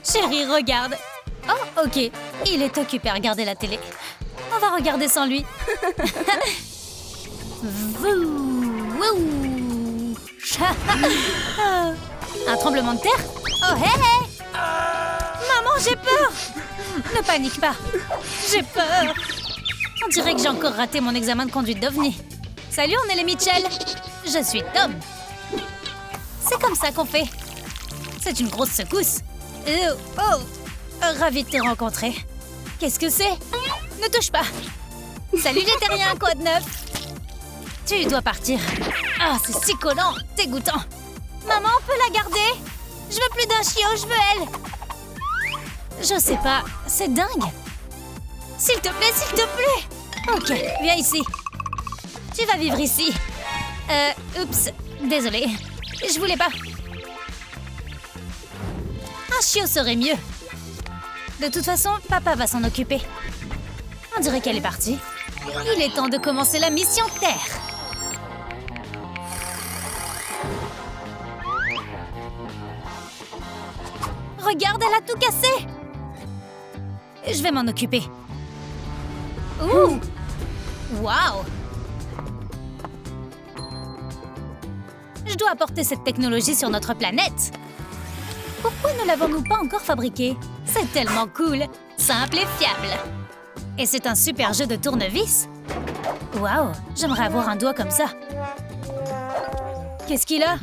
Chérie, regarde. Oh, ok. Il est occupé à regarder la télé. On va regarder sans lui. Un tremblement de terre? Oh, hé, hé! Maman, j'ai peur! Ne panique pas. J'ai peur. On dirait que j'ai encore raté mon examen de conduite d'OVNI. Salut, on est les Mitchell. Je suis Tom. C'est comme ça qu'on fait. C'est une grosse secousse. Oh! Ravi de te rencontrer. Qu'est-ce que c'est? Ne touche pas. Salut les terriens, quoi de neuf? Tu dois partir. Ah, c'est si collant, dégoûtant. Maman, on peut la garder? Je veux plus d'un chiot, je veux elle. Je sais pas, c'est dingue. S'il te plaît, s'il te plaît. Ok, viens ici. Tu vas vivre ici. Oups, désolée. Je voulais pas. Un chiot serait mieux. De toute façon, papa va s'en occuper. On dirait qu'elle est partie. Il est temps de commencer la mission Terre. Regarde, elle a tout cassé. Je vais m'en occuper. Ouh! Waouh! Je dois apporter cette technologie sur notre planète. Pourquoi ne l'avons-nous pas encore fabriquée? C'est tellement cool, simple et fiable. Et c'est un super jeu de tournevis. Waouh, j'aimerais avoir un doigt comme ça. Qu'est-ce qu'il a?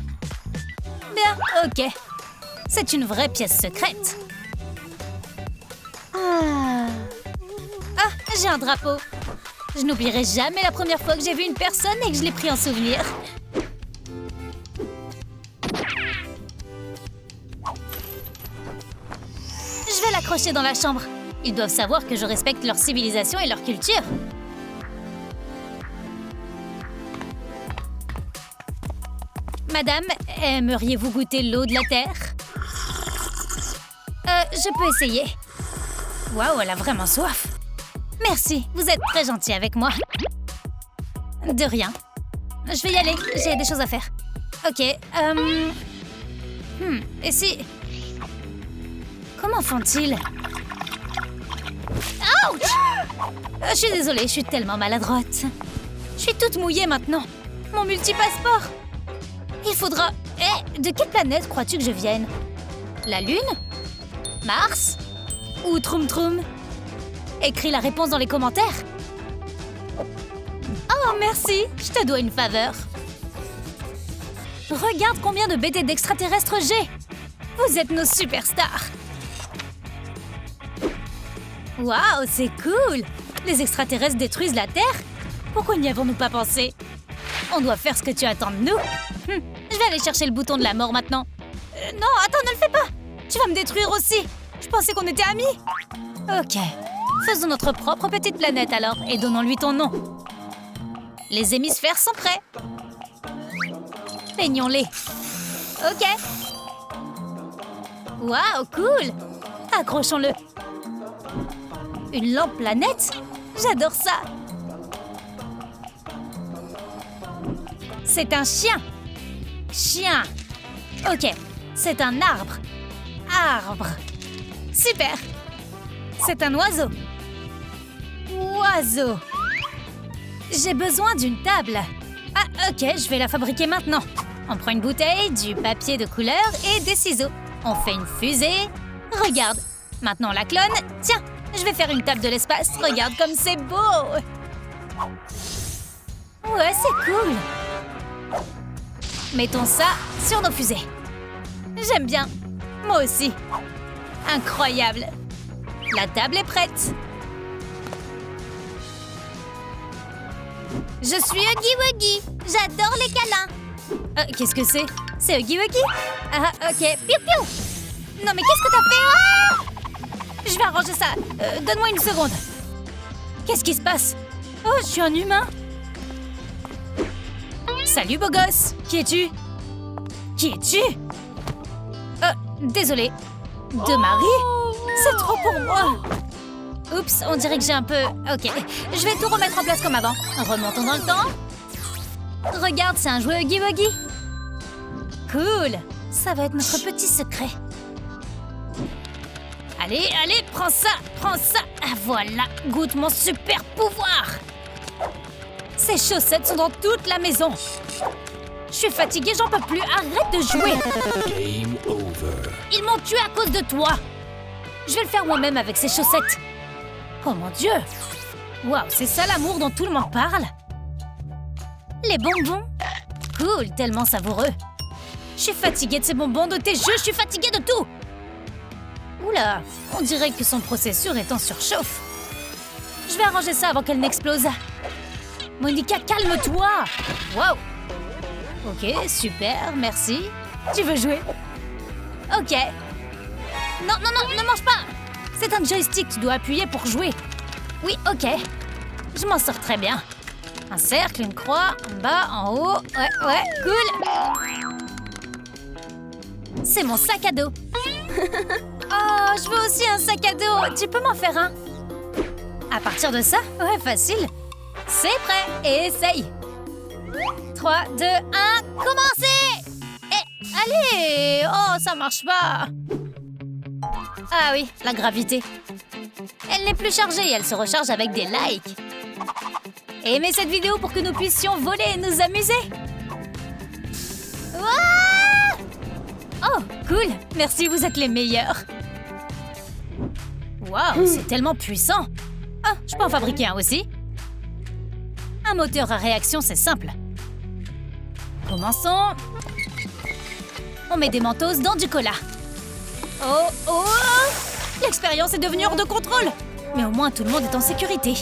Bien, ok. C'est une vraie pièce secrète. Ah, j'ai un drapeau. Je n'oublierai jamais la première fois que j'ai vu une personne et que je l'ai pris en souvenir. Je vais l'accrocher dans la chambre. Ils doivent savoir que je respecte leur civilisation et leur culture. Madame, aimeriez-vous goûter l'eau de la terre? Je peux essayer. Waouh, elle a vraiment soif. Merci, vous êtes très gentil avec moi. De rien. Je vais y aller, j'ai des choses à faire. Ok, et si... Comment font-ils? Ouch! Je suis désolée, je suis tellement maladroite. Je suis toute mouillée maintenant. Mon multipasseport. Il faudra... de quelle planète crois-tu que je vienne? La Lune? Mars? Ou Troum Troum? Écris la réponse dans les commentaires. Oh, merci. Je te dois une faveur. Regarde combien de BD d'extraterrestres j'ai. Vous êtes nos superstars. Waouh, c'est cool! Les extraterrestres détruisent la Terre? Pourquoi n'y avons-nous pas pensé? On doit faire ce que tu attends de nous. Je vais aller chercher le bouton de la mort maintenant. Non, attends, ne le fais pas! Tu vas me détruire aussi! Je pensais qu'on était amis! Ok, faisons notre propre petite planète alors et donnons-lui ton nom. Les hémisphères sont prêts. Peignons-les. Ok. Waouh, cool! Accrochons-le. Une lampe planète? J'adore ça! C'est un chien! Chien! Ok, c'est un arbre. Arbre! Super! C'est un oiseau. Oiseau! J'ai besoin d'une table. Ah, ok, je vais la fabriquer maintenant. On prend une bouteille, du papier de couleur et des ciseaux. On fait une fusée. Regarde, maintenant on la clone. Tiens! Je vais faire une table de l'espace. Regarde comme c'est beau! Ouais, c'est cool! Mettons ça sur nos fusées. J'aime bien. Moi aussi. Incroyable! La table est prête. Je suis Huggy Wuggy. J'adore les câlins. Qu'est-ce que c'est? C'est Huggy Wuggy? Ah, ok. Piou piou! Non, mais qu'est-ce que t'as fait? Ah! Je vais arranger ça. Donne-moi une seconde. Qu'est-ce qui se passe? Oh, je suis un humain. Salut, beau gosse. Qui es-tu? Qui es-tu? Désolée. De Marie? C'est trop pour moi. Oups, on dirait que j'ai un peu... Ok, je vais tout remettre en place comme avant. Remontons dans le temps. Regarde, c'est un jouet Huggy Wuggy. Cool. Ça va être notre petit secret. Allez, allez, prends ça, prends ça. Ah, voilà, goûte mon super pouvoir. Ces chaussettes sont dans toute la maison. Je suis fatiguée, j'en peux plus. Arrête de jouer. Game over. Ils m'ont tué à cause de toi. Je vais le faire moi-même avec ces chaussettes. Oh mon Dieu. Waouh, c'est ça l'amour dont tout le monde parle. Les bonbons. Cool, tellement savoureux. Je suis fatiguée de ces bonbons, de tes jeux, je suis fatiguée de tout. Oula, on dirait que son processeur est en surchauffe. Je vais arranger ça avant qu'elle n'explose. Monica, calme-toi. Wow. Ok, super, merci. Tu veux jouer? Ok. Non, non, non, ne mange pas. C'est un joystick, tu dois appuyer pour jouer. Oui, ok. Je m'en sors très bien. Un cercle, une croix, en bas, en haut. Ouais, cool. C'est mon sac à dos. Oh, je veux aussi un sac à dos. Tu peux m'en faire un? À partir de ça? Ouais, facile. C'est prêt. Et essaye. 3, 2, 1, commencez! Eh, allez! Oh, ça marche pas. Ah oui, la gravité. Elle n'est plus chargée, elle se recharge avec des likes. Aimez cette vidéo pour que nous puissions voler et nous amuser. Ouah! Oh, cool. Merci, vous êtes les meilleurs. Waouh, c'est tellement puissant. Ah, je peux en fabriquer un aussi. Un moteur à réaction, c'est simple. Commençons. On met des mentos dans du cola. Oh, oh! L'expérience est devenue hors de contrôle. Mais au moins, tout le monde est en sécurité.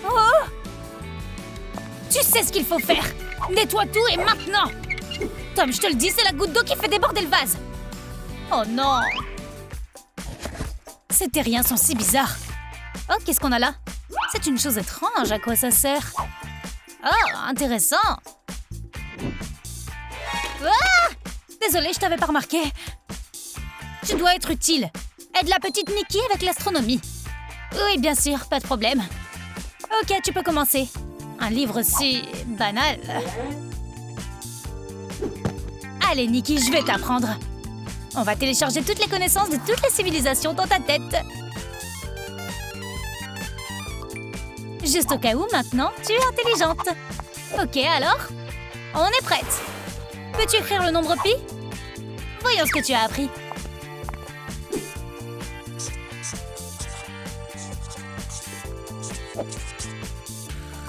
Oh! Tu sais ce qu'il faut faire. Nettoie tout et maintenant. Tom, je te le dis, c'est la goutte d'eau qui fait déborder le vase. Oh non! Ces terriens sont si bizarres. Oh, qu'est-ce qu'on a là? C'est une chose étrange, à quoi ça sert? Oh, intéressant. Ah! Désolée, je t'avais pas remarqué. Tu dois être utile. Aide la petite Nikki avec l'astronomie. Oui, bien sûr, pas de problème. Ok, tu peux commencer. Un livre si banal. Allez, Nikki, je vais t'apprendre. On va télécharger toutes les connaissances de toutes les civilisations dans ta tête. Juste au cas où, maintenant, tu es intelligente. Ok, alors, on est prête. Peux-tu écrire le nombre pi? Voyons ce que tu as appris.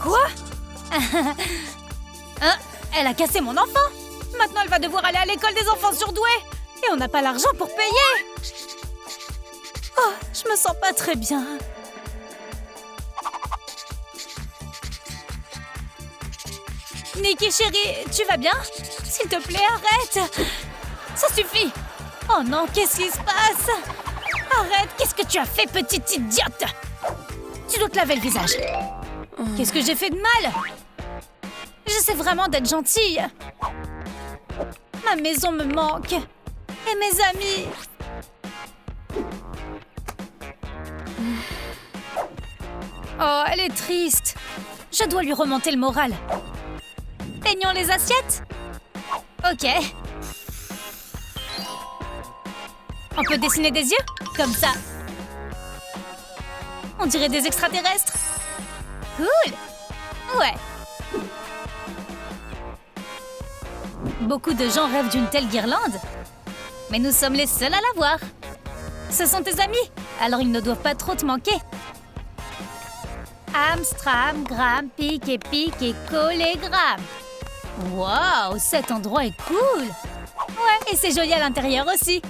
Quoi? Hein? Elle a cassé mon enfant. Maintenant, elle va devoir aller à l'école des enfants surdoués. Et on n'a pas l'argent pour payer. Oh, je me sens pas très bien. Nikki, chérie, tu vas bien? S'il te plaît, arrête. Ça suffit. Oh non, qu'est-ce qui se passe? Arrête, qu'est-ce que tu as fait, petite idiote? Tu dois te laver le visage. Qu'est-ce que j'ai fait de mal? J'essaie vraiment d'être gentille. Ma maison me manque. Et mes amis. Oh, elle est triste. Je dois lui remonter le moral. Peignons les assiettes? Ok. On peut dessiner des yeux? Comme ça. On dirait des extraterrestres. Cool. Ouais. Beaucoup de gens rêvent d'une telle guirlande. Mais nous sommes les seuls à la voir. Ce sont tes amis, alors ils ne doivent pas trop te manquer. Amstram, gram, pique et collégramme. Waouh, cet endroit est cool. Ouais, et c'est joli à l'intérieur aussi.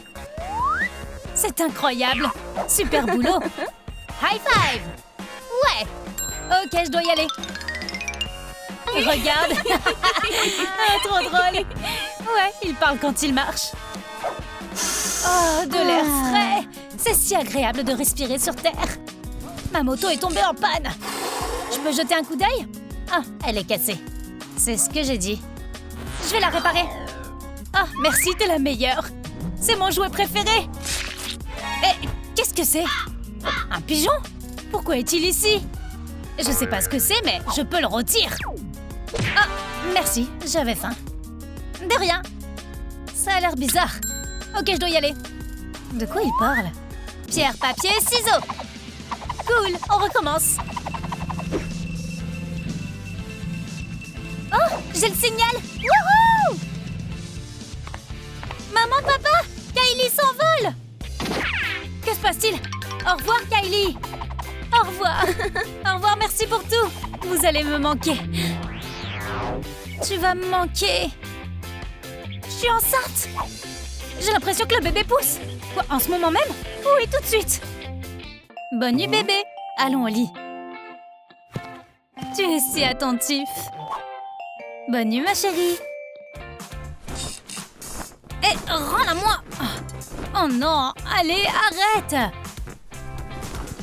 C'est incroyable. Super boulot. High five. Ouais. Ok, je dois y aller. Regarde. Ah, trop drôle. Ouais, il parle quand il marche. Oh, de l'air frais. C'est si agréable de respirer sur Terre. Ma moto est tombée en panne. Je peux jeter un coup d'œil? Ah, elle est cassée. C'est ce que j'ai dit. Je vais la réparer. Ah, merci, t'es la meilleure. C'est mon jouet préféré. Eh, qu'est-ce que c'est? Un pigeon? Pourquoi est-il ici? Je sais pas ce que c'est, mais je peux le rôtir. Ah, merci, j'avais faim. De rien. Ça a l'air bizarre. Ok, je dois y aller. De quoi il parle? Pierre, papier, ciseaux. Cool, on recommence. Oh, j'ai le signal. Wouhou! Maman, papa, Kylie s'envole. Que se passe-t-il? Au revoir, Kylie. Au revoir. Au revoir, merci pour tout. Vous allez me manquer. Tu vas me manquer. Je suis enceinte. J'ai l'impression que le bébé pousse. Quoi, en ce moment même? Oui, tout de suite. Bonne nuit, bébé. Allons au lit. Tu es si attentif. Bonne nuit, ma chérie. Hé, rends-la-moi. Oh non, allez, arrête.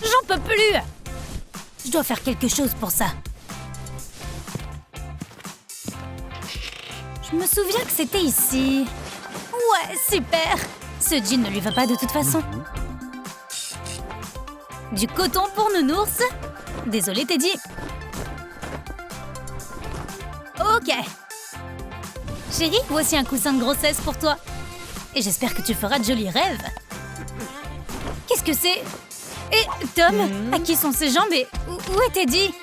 J'en peux plus. Je dois faire quelque chose pour ça. Je me souviens que c'était ici. Ouais, super. Ce jean ne lui va pas de toute façon. Du coton pour nounours. Désolée, Teddy. Ok. Chérie, voici un coussin de grossesse pour toi. Et j'espère que tu feras de jolis rêves. Qu'est-ce que c'est? Et Tom, à qui sont ses jambes et où est Teddy?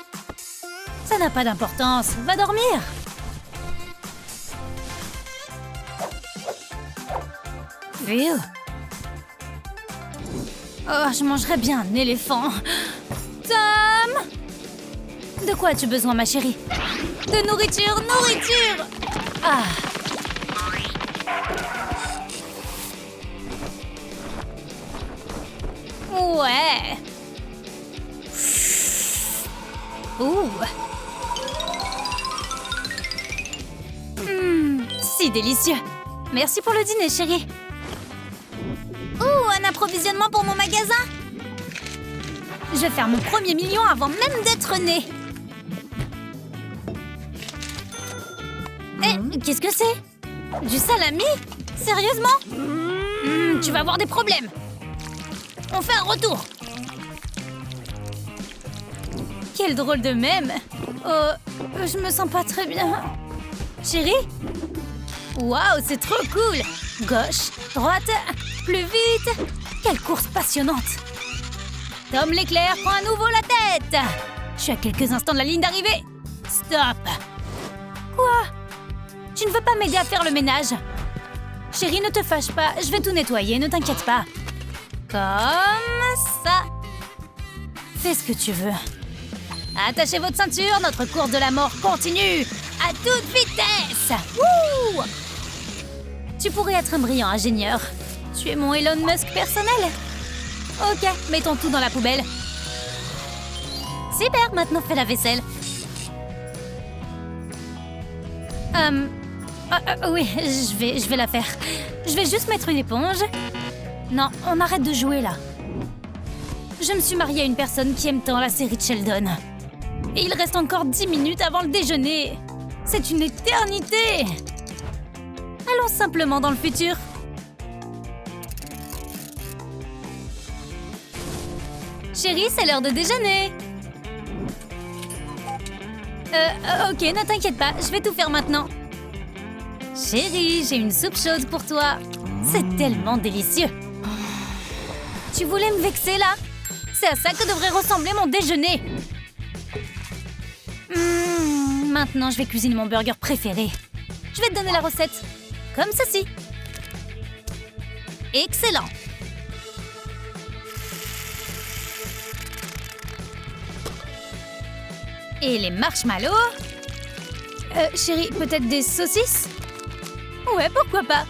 Ça n'a pas d'importance. Va dormir. Phew. Oh, je mangerais bien un éléphant. Tom! De quoi as-tu besoin, ma chérie? De nourriture, nourriture! Ah! Ouais! Ouh! Si délicieux! Merci pour le dîner, chérie. Un approvisionnement pour mon magasin. Je vais faire mon premier million avant même d'être née. Eh, qu'est-ce que c'est? Du salami? Sérieusement? Tu vas avoir des problèmes. On fait un retour. Quel drôle de mème. Oh, je me sens pas très bien. Chérie? Waouh, c'est trop cool. Gauche, droite, plus vite. Quelle course passionnante. Tom l'éclair prend à nouveau la tête. Je suis à quelques instants de la ligne d'arrivée. Stop. Quoi? Tu ne veux pas m'aider à faire le ménage? Chérie, ne te fâche pas. Je vais tout nettoyer, ne t'inquiète pas. Comme ça. Fais ce que tu veux. Attachez votre ceinture, notre course de la mort continue. À toute vitesse. Wouh! Tu pourrais être un brillant ingénieur. Tu es mon Elon Musk personnel. Ok, mettons tout dans la poubelle. Super, maintenant fais la vaisselle. Oui, je vais la faire. Je vais juste mettre une éponge. Non, on arrête de jouer là. Je me suis mariée à une personne qui aime tant la série de Sheldon. Et il reste encore 10 minutes avant le déjeuner. C'est une éternité. Allons simplement dans le futur. Chérie, c'est l'heure de déjeuner. Ok, ne t'inquiète pas, je vais tout faire maintenant. Chérie, j'ai une soupe chaude pour toi. C'est tellement délicieux. Tu voulais me vexer, là? C'est à ça que devrait ressembler mon déjeuner. Maintenant, je vais cuisiner mon burger préféré. Je vais te donner la recette. Comme ceci. Excellent. Et les marshmallows? Chérie, peut-être des saucisses? Ouais, pourquoi pas?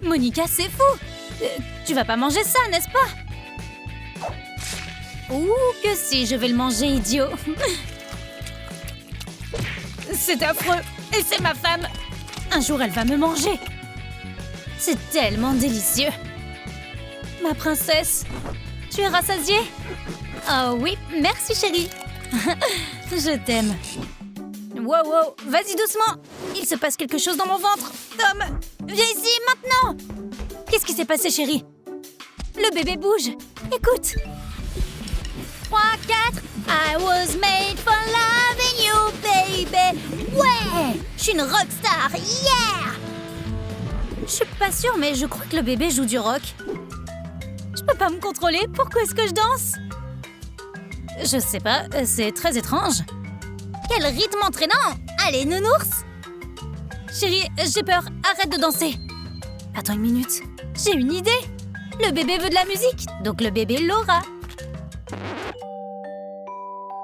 Monica, c'est fou! Tu vas pas manger ça, n'est-ce pas? Ouh, que si, je vais le manger, idiot! C'est affreux! Et c'est ma femme! Un jour, elle va me manger! C'est tellement délicieux! Ma princesse, tu es rassasiée? Oh oui, merci chérie! Je t'aime! Wow, wow, vas-y doucement! Il se passe quelque chose dans mon ventre! Tom, viens ici, maintenant! Qu'est-ce qui s'est passé, chérie? Le bébé bouge! Écoute! 3, 4... I was made for loving you, baby! Ouais! Je suis une rockstar! Yeah! Je suis pas sûre, mais je crois que le bébé joue du rock. Je peux pas me contrôler. Pourquoi est-ce que je danse? Je sais pas, c'est très étrange. Quel rythme entraînant! Allez, nounours! Chérie, j'ai peur. Arrête de danser. Attends une minute. J'ai une idée. Le bébé veut de la musique, donc le bébé l'aura.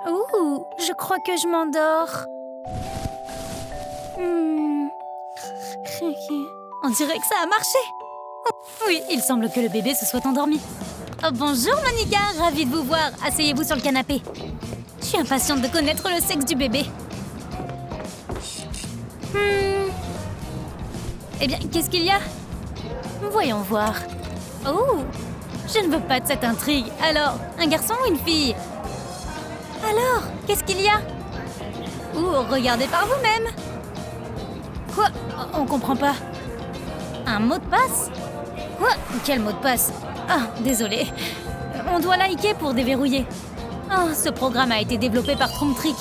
Ouh, je crois que je m'endors. On dirait que ça a marché. Oui, il semble que le bébé se soit endormi. Oh, bonjour Monica, ravie de vous voir. Asseyez-vous sur le canapé. Je suis impatiente de connaître le sexe du bébé. Eh bien, qu'est-ce qu'il y a? Voyons voir. Oh, je ne veux pas de cette intrigue. Alors, un garçon ou une fille? Alors, qu'est-ce qu'il y a? Regardez par vous-même. Quoi? On comprend pas. Un mot de passe? Quoi? Quel mot de passe? Ah, désolé. On doit liker pour déverrouiller. Oh, ce programme a été développé par Trumptrick.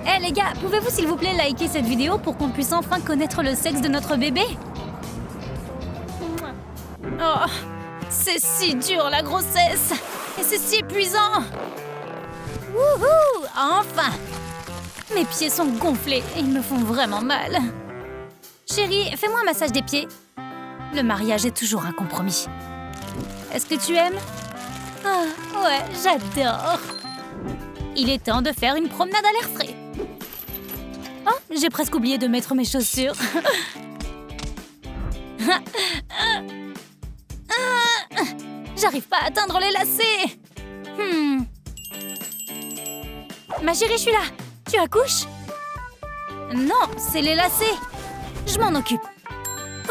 Eh les gars, pouvez-vous s'il vous plaît liker cette vidéo pour qu'on puisse enfin connaître le sexe de notre bébé? Oh, c'est si dur la grossesse. Et c'est si épuisant. Wouhou! Enfin! Mes pieds sont gonflés et ils me font vraiment mal. Chérie, fais-moi un massage des pieds. Le mariage est toujours un compromis. Est-ce que tu aimes? Ah, ouais, j'adore. Il est temps de faire une promenade à l'air frais. Oh, j'ai presque oublié de mettre mes chaussures. J'arrive pas à atteindre les lacets. Ma chérie, je suis là. Tu accouches? Non, c'est les lacets. Je m'en occupe.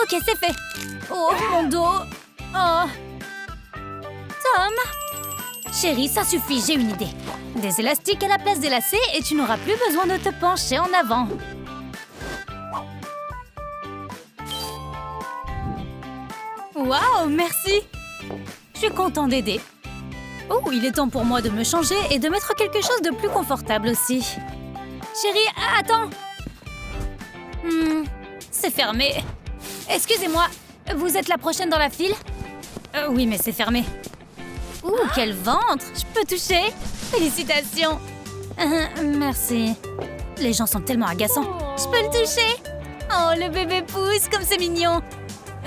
Ok, c'est fait. Oh, mon dos. Oh. Tom. Chérie, ça suffit, j'ai une idée. Des élastiques à la place des lacets et tu n'auras plus besoin de te pencher en avant. Waouh, merci. Je suis content d'aider. Oh, il est temps pour moi de me changer et de mettre quelque chose de plus confortable aussi. Chérie, attends. C'est fermé. Excusez-moi, vous êtes la prochaine dans la file? Oui, mais c'est fermé. Quel ventre! Je peux toucher? Félicitations! Merci. Les gens sont tellement agaçants. Je peux le toucher? Oh, le bébé pousse, comme c'est mignon.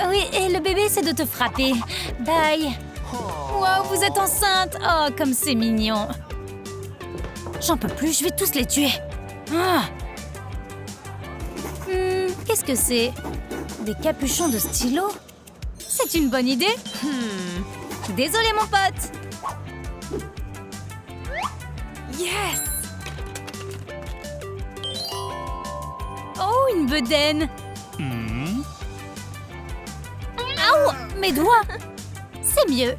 Oui, et le bébé essaie de te frapper. Bye. Wow, vous êtes enceinte. Oh, comme c'est mignon. J'en peux plus, je vais tous les tuer. Qu'est-ce que c'est? Des capuchons de stylo? C'est une bonne idée. Désolé, mon pote. Yes! Oh, une bedaine. Aouh, mes doigts. C'est mieux.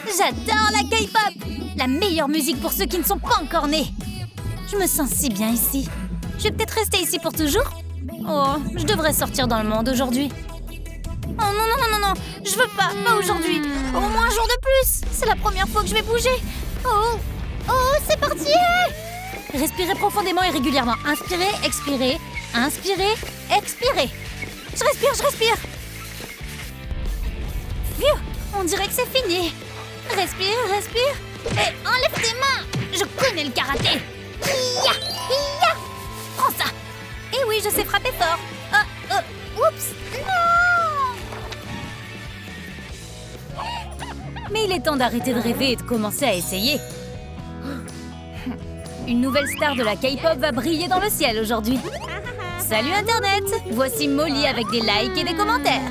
J'adore la K-pop. La meilleure musique pour ceux qui ne sont pas encore nés. Je me sens si bien ici. Je vais peut-être rester ici pour toujours. Oh, je devrais sortir dans le monde aujourd'hui. Oh non, je veux pas aujourd'hui. Au moins un jour de plus. C'est la première fois que je vais bouger. Oh, c'est parti. Respirez profondément et régulièrement. Inspirez, expirez. Inspirez, expirez. Je respire. Phew, on dirait que c'est fini. Respire. Et enlève tes mains. Je connais le karaté. Hi-ya. Prends ça. Et oui, je sais frapper fort. Oups. Non. Mais il est temps d'arrêter de rêver et de commencer à essayer. Une nouvelle star de la K-pop va briller dans le ciel aujourd'hui. Salut Internet! Voici Molly avec des likes et des commentaires.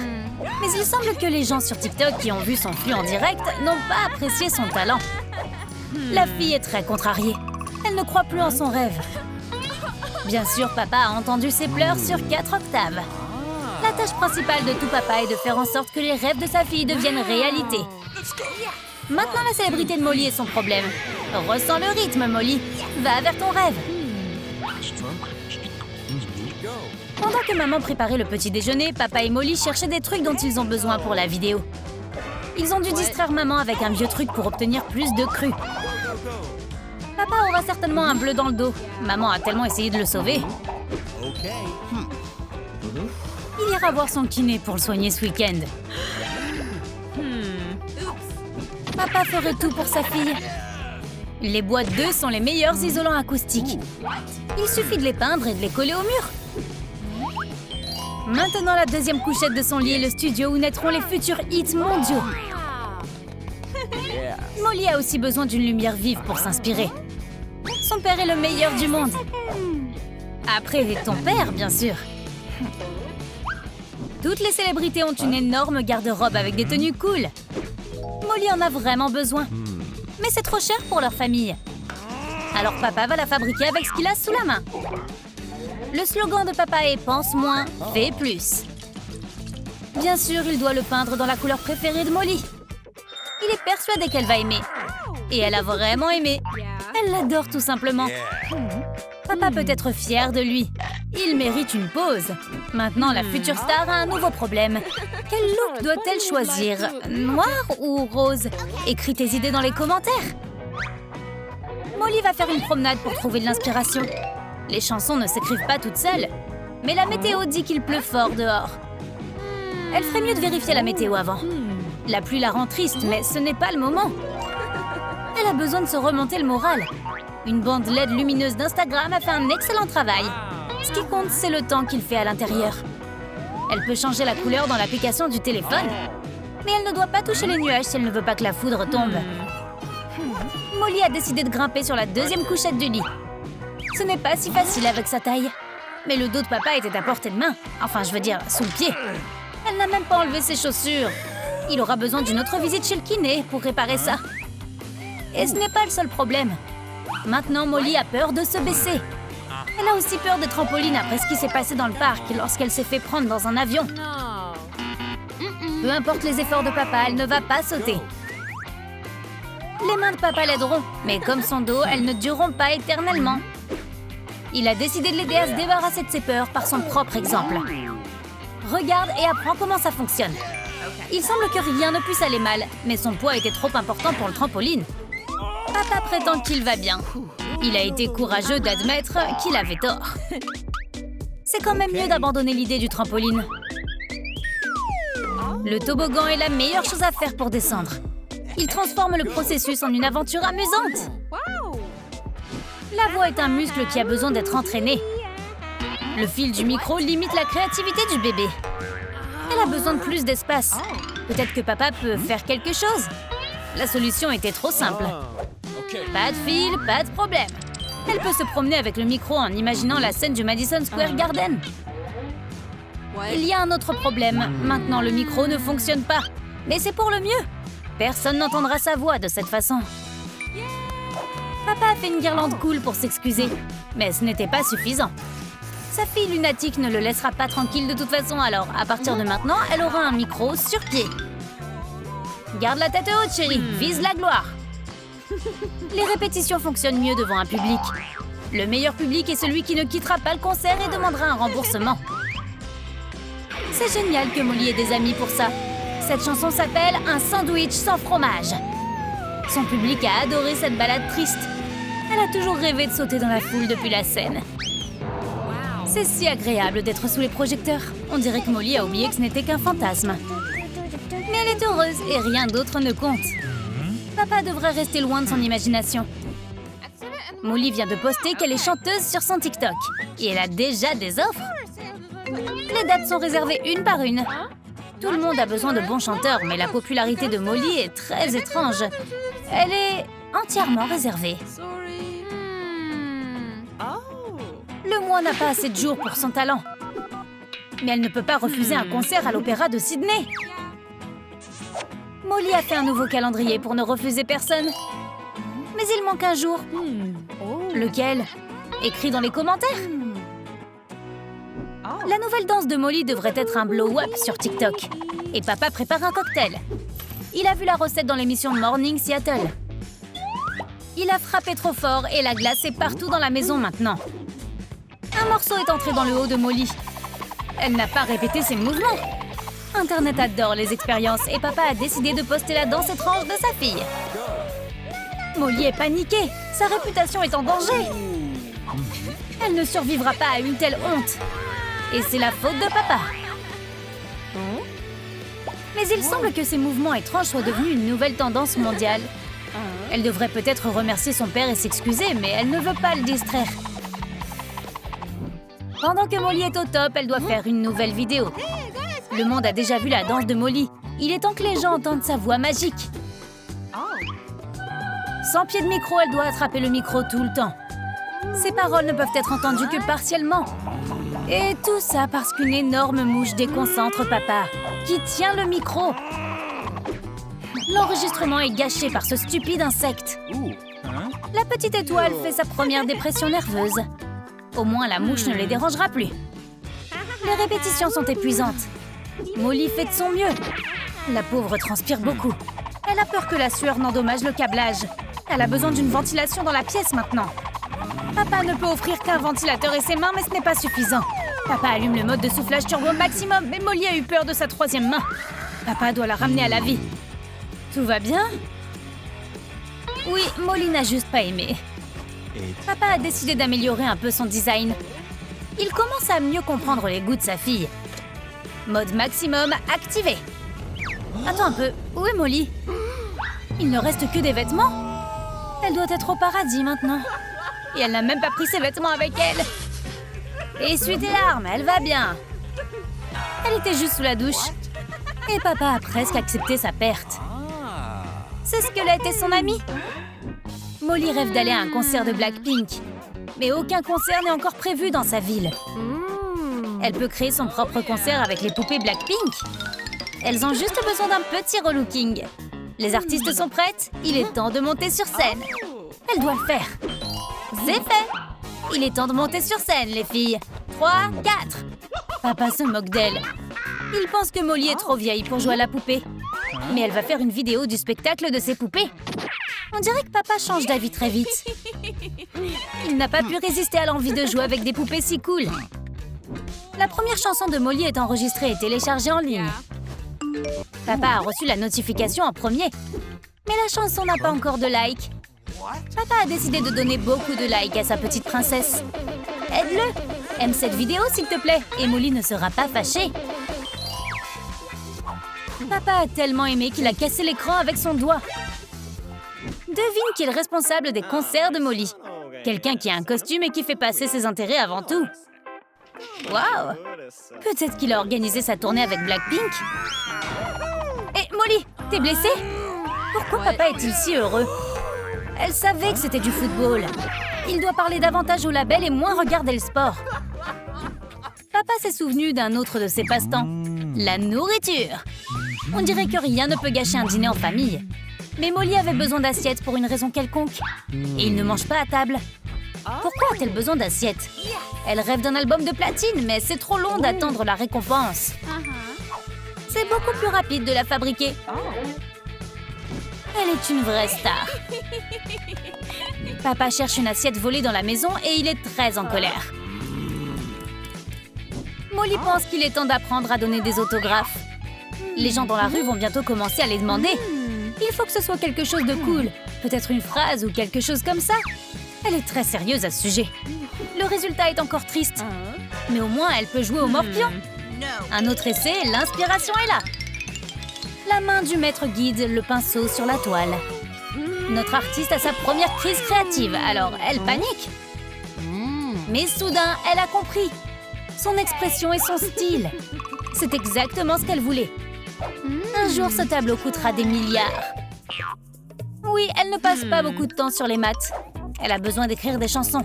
Mais il semble que les gens sur TikTok qui ont vu son flux en direct n'ont pas apprécié son talent. La fille est très contrariée. Elle ne croit plus en son rêve. Bien sûr, papa a entendu ses pleurs sur 4 octaves. La tâche principale de tout papa est de faire en sorte que les rêves de sa fille deviennent réalité. Maintenant, la célébrité de Molly est son problème. Ressens le rythme, Molly. Va vers ton rêve. Pendant que maman préparait le petit déjeuner, papa et Molly cherchaient des trucs dont ils ont besoin pour la vidéo. Ils ont dû distraire maman avec un vieux truc pour obtenir plus de cru. Papa aura certainement un bleu dans le dos. Maman a tellement essayé de le sauver. Il ira voir son kiné pour le soigner ce week-end. Papa ferait tout pour sa fille. Les boîtes d'œufs sont les meilleurs isolants acoustiques. Il suffit de les peindre et de les coller au mur. Maintenant, la deuxième couchette de son lit est le studio où naîtront les futurs hits mondiaux. Molly a aussi besoin d'une lumière vive pour s'inspirer. Son père est le meilleur du monde. Après ton père, bien sûr. Toutes les célébrités ont une énorme garde-robe avec des tenues cool. Molly en a vraiment besoin. Mais c'est trop cher pour leur famille. Alors papa va la fabriquer avec ce qu'il a sous la main. Le slogan de papa est « Pense moins, fais plus ». Bien sûr, il doit le peindre dans la couleur préférée de Molly. Il est persuadé qu'elle va aimer. Et elle a vraiment aimé. Elle l'adore tout simplement. Papa peut être fier de lui. Il mérite une pause. Maintenant, la future star a un nouveau problème. Quel look doit-elle choisir? Noir ou rose? Écris tes idées dans les commentaires. Molly va faire une promenade pour trouver de l'inspiration. Les chansons ne s'écrivent pas toutes seules. Mais la météo dit qu'il pleut fort dehors. Elle ferait mieux de vérifier la météo avant. La pluie la rend triste, mais ce n'est pas le moment. Elle a besoin de se remonter le moral. Une bande LED lumineuse d'Instagram a fait un excellent travail. Ce qui compte, c'est le temps qu'il fait à l'intérieur. Elle peut changer la couleur dans l'application du téléphone. Mais elle ne doit pas toucher les nuages si elle ne veut pas que la foudre tombe. Molly a décidé de grimper sur la deuxième couchette du lit. Ce n'est pas si facile avec sa taille. Mais le dos de papa était à portée de main. Enfin, je veux dire, sous le pied. Elle n'a même pas enlevé ses chaussures. Il aura besoin d'une autre visite chez le kiné pour réparer ça. Et ce n'est pas le seul problème. Maintenant, Molly a peur de se baisser. Elle a aussi peur des trampolines après ce qui s'est passé dans le parc lorsqu'elle s'est fait prendre dans un avion. Peu importe les efforts de papa, elle ne va pas sauter. Les mains de papa l'aideront, mais comme son dos, elles ne dureront pas éternellement. Il a décidé de l'aider à se débarrasser de ses peurs par son propre exemple. Regarde et apprends comment ça fonctionne. Il semble que rien ne puisse aller mal, mais son poids était trop important pour le trampoline. Papa prétend qu'il va bien. Il a été courageux d'admettre qu'il avait tort. C'est quand même mieux d'abandonner l'idée du trampoline. Le toboggan est la meilleure chose à faire pour descendre. Il transforme le processus en une aventure amusante. La voix est un muscle qui a besoin d'être entraîné. Le fil du micro limite la créativité du bébé. Elle a besoin de plus d'espace. Peut-être que papa peut faire quelque chose. La solution était trop simple. Pas de fil, pas de problème. Elle peut se promener avec le micro en imaginant la scène du Madison Square Garden. Il y a un autre problème. Maintenant, le micro ne fonctionne pas. Mais c'est pour le mieux. Personne n'entendra sa voix de cette façon. Papa a fait une guirlande cool pour s'excuser. Mais ce n'était pas suffisant. Sa fille lunatique ne le laissera pas tranquille de toute façon, alors à partir de maintenant, elle aura un micro sur pied. Garde la tête haute, chérie. Vise la gloire. Les répétitions fonctionnent mieux devant un public. Le meilleur public est celui qui ne quittera pas le concert et demandera un remboursement. C'est génial que Molly ait des amis pour ça. Cette chanson s'appelle « Un sandwich sans fromage ». Son public a adoré cette balade triste. Elle a toujours rêvé de sauter dans la foule depuis la scène. C'est si agréable d'être sous les projecteurs. On dirait que Molly a oublié que ce n'était qu'un fantasme. Mais elle est heureuse et rien d'autre ne compte. Papa devrait rester loin de son imagination. Molly vient de poster qu'elle est chanteuse sur son TikTok. Et elle a déjà des offres. Les dates sont réservées une par une. Tout le monde a besoin de bons chanteurs, mais la popularité de Molly est très étrange. Elle est entièrement réservée. Le mois n'a pas assez de jours pour son talent. Mais elle ne peut pas refuser un concert à l'Opéra de Sydney. Molly a fait un nouveau calendrier pour ne refuser personne. Mais il manque un jour. Lequel? Écrit dans les commentaires. La nouvelle danse de Molly devrait être un blow-up sur TikTok. Et papa prépare un cocktail. Il a vu la recette dans l'émission Morning Seattle. Il a frappé trop fort et la glace est partout dans la maison maintenant. Un morceau est entré dans le haut de Molly. Elle n'a pas répété ses mouvements. Internet adore les expériences et papa a décidé de poster la danse étrange de sa fille. Molly est paniquée. Sa réputation est en danger. Elle ne survivra pas à une telle honte. Et c'est la faute de papa. Mais il semble que ces mouvements étranges soient devenus une nouvelle tendance mondiale. Elle devrait peut-être remercier son père et s'excuser, mais elle ne veut pas le distraire. Pendant que Molly est au top, elle doit faire une nouvelle vidéo. Le monde a déjà vu la danse de Molly. Il est temps que les gens entendent sa voix magique. Sans pied de micro, elle doit attraper le micro tout le temps. Ses paroles ne peuvent être entendues que partiellement. Et tout ça parce qu'une énorme mouche déconcentre papa, qui tient le micro. L'enregistrement est gâché par ce stupide insecte. La petite étoile fait sa première dépression nerveuse. Au moins, la mouche ne les dérangera plus. Les répétitions sont épuisantes. Molly fait de son mieux. La pauvre transpire beaucoup. Elle a peur que la sueur n'endommage le câblage. Elle a besoin d'une ventilation dans la pièce maintenant. Papa ne peut offrir qu'un ventilateur et ses mains, mais ce n'est pas suffisant. Papa allume le mode de soufflage turbo maximum, mais Molly a eu peur de sa troisième main. Papa doit la ramener à la vie. Tout va bien? Oui, Molly n'a juste pas aimé. Papa a décidé d'améliorer un peu son design. Il commence à mieux comprendre les goûts de sa fille. Mode maximum activé. Attends un peu, où est Molly? Il ne reste que des vêtements? Elle doit être au paradis maintenant. Et elle n'a même pas pris ses vêtements avec elle. Essuie tes larmes, elle va bien. Elle était juste sous la douche. Et papa a presque accepté sa perte. Ce squelette est son ami. Molly rêve d'aller à un concert de Blackpink. Mais aucun concert n'est encore prévu dans sa ville. Elle peut créer son propre concert avec les poupées Blackpink. Elles ont juste besoin d'un petit relooking. Les artistes sont prêtes, il est temps de monter sur scène. Elle doit le faire. C'est fait. Il est temps de monter sur scène, les filles. 3, 4. Papa se moque d'elle. Il pense que Molly est trop vieille pour jouer à la poupée. Mais elle va faire une vidéo du spectacle de ses poupées. On dirait que papa change d'avis très vite. Il n'a pas pu résister à l'envie de jouer avec des poupées si cool. La première chanson de Molly est enregistrée et téléchargée en ligne. Papa a reçu la notification en premier. Mais la chanson n'a pas encore de likes. Papa a décidé de donner beaucoup de likes à sa petite princesse. Aide-le! Aime cette vidéo s'il te plaît, et Molly ne sera pas fâchée. Papa a tellement aimé qu'il a cassé l'écran avec son doigt. Devine qui est le responsable des concerts de Molly. Quelqu'un qui a un costume et qui fait passer ses intérêts avant tout. Waouh! Peut-être qu'il a organisé sa tournée avec Blackpink. Hé, Molly, t'es blessée? Pourquoi papa est-il si heureux? Elle savait que c'était du football. Il doit parler davantage au label et moins regarder le sport. Papa s'est souvenu d'un autre de ses passe-temps. La nourriture. On dirait que rien ne peut gâcher un dîner en famille. Mais Molly avait besoin d'assiettes pour une raison quelconque. Et il ne mange pas à table. Pourquoi a-t-elle besoin d'assiettes? Elle rêve d'un album de platine, mais c'est trop long d'attendre la récompense. C'est beaucoup plus rapide de la fabriquer. Elle est une vraie star. Papa cherche une assiette volée dans la maison et il est très en colère. Molly pense qu'il est temps d'apprendre à donner des autographes. Les gens dans la rue vont bientôt commencer à les demander. Il faut que ce soit quelque chose de cool. Peut-être une phrase ou quelque chose comme ça. Elle est très sérieuse à ce sujet. Le résultat est encore triste. Mais au moins, elle peut jouer au morpion. Un autre essai, l'inspiration est là. La main du maître guide le pinceau sur la toile. Notre artiste a sa première crise créative, alors elle panique. Mais soudain, elle a compris. Son expression et son style. C'est exactement ce qu'elle voulait. Un jour, ce tableau coûtera des milliards. Oui, elle ne passe pas beaucoup de temps sur les maths. Elle a besoin d'écrire des chansons.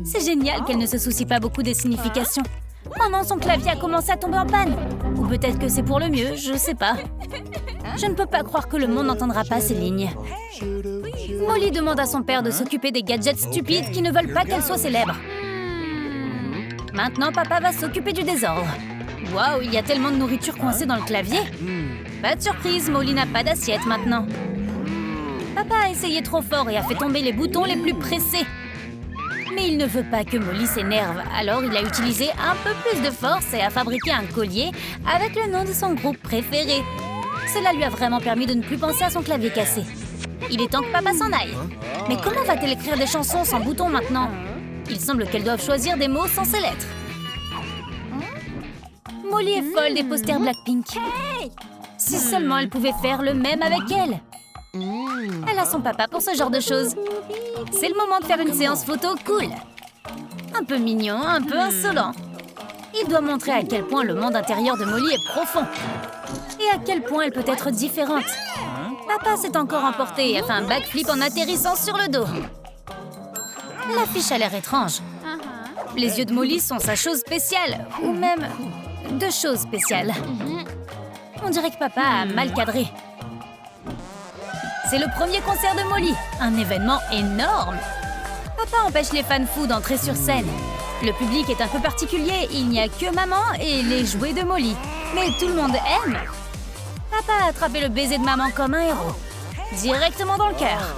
C'est génial qu'elle ne se soucie pas beaucoup des significations. Oh non, son clavier a commencé à tomber en panne. Ou peut-être que c'est pour le mieux, je sais pas. Je ne peux pas croire que le monde n'entendra pas ces lignes. Molly demande à son père de s'occuper des gadgets stupides qui ne veulent pas qu'elle soit célèbre. Maintenant, papa va s'occuper du désordre. Waouh, il y a tellement de nourriture coincée dans le clavier. Pas de surprise, Molly n'a pas d'assiette maintenant. Papa a essayé trop fort et a fait tomber les boutons les plus pressés. Mais il ne veut pas que Molly s'énerve, alors il a utilisé un peu plus de force et a fabriqué un collier avec le nom de son groupe préféré. Cela lui a vraiment permis de ne plus penser à son clavier cassé. Il est temps que papa s'en aille. Mais comment va-t-elle écrire des chansons sans boutons maintenant? Il semble qu'elle doive choisir des mots sans ces lettres. Molly est folle des posters Blackpink. Si seulement elle pouvait faire le même avec elle. Elle a son papa pour ce genre de choses. C'est le moment de faire une séance photo cool. Un peu mignon, un peu insolent. Il doit montrer à quel point le monde intérieur de Molly est profond. Et à quel point elle peut être différente. Papa s'est encore emporté et a fait un backflip en atterrissant sur le dos. L'affiche a l'air étrange. Les yeux de Molly sont sa chose spéciale. Ou même deux choses spéciales. On dirait que papa a mal cadré. C'est le premier concert de Molly. Un événement énorme. Papa empêche les fans fous d'entrer sur scène. Le public est un peu particulier. Il n'y a que maman et les jouets de Molly. Mais tout le monde aime. Papa a attrapé le baiser de maman comme un héros. Directement dans le cœur.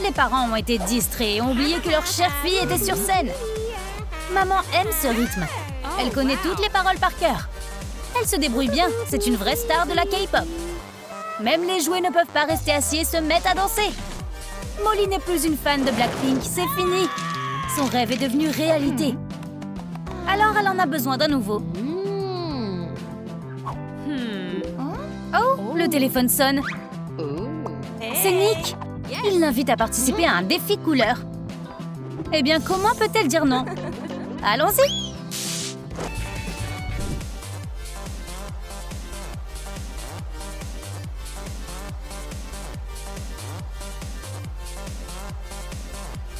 Les parents ont été distraits et ont oublié que leur chère fille était sur scène. Maman aime ce rythme. Elle connaît toutes les paroles par cœur. Elle se débrouille bien. C'est une vraie star de la K-pop. Même les jouets ne peuvent pas rester assis et se mettent à danser. Molly n'est plus une fan de Blackpink. C'est fini. Son rêve est devenu réalité. Alors elle en a besoin d'un nouveau. Oh, le téléphone sonne. C'est Nick. Il l'invite à participer à un défi couleur. Eh bien, comment peut-elle dire non? Allons-y.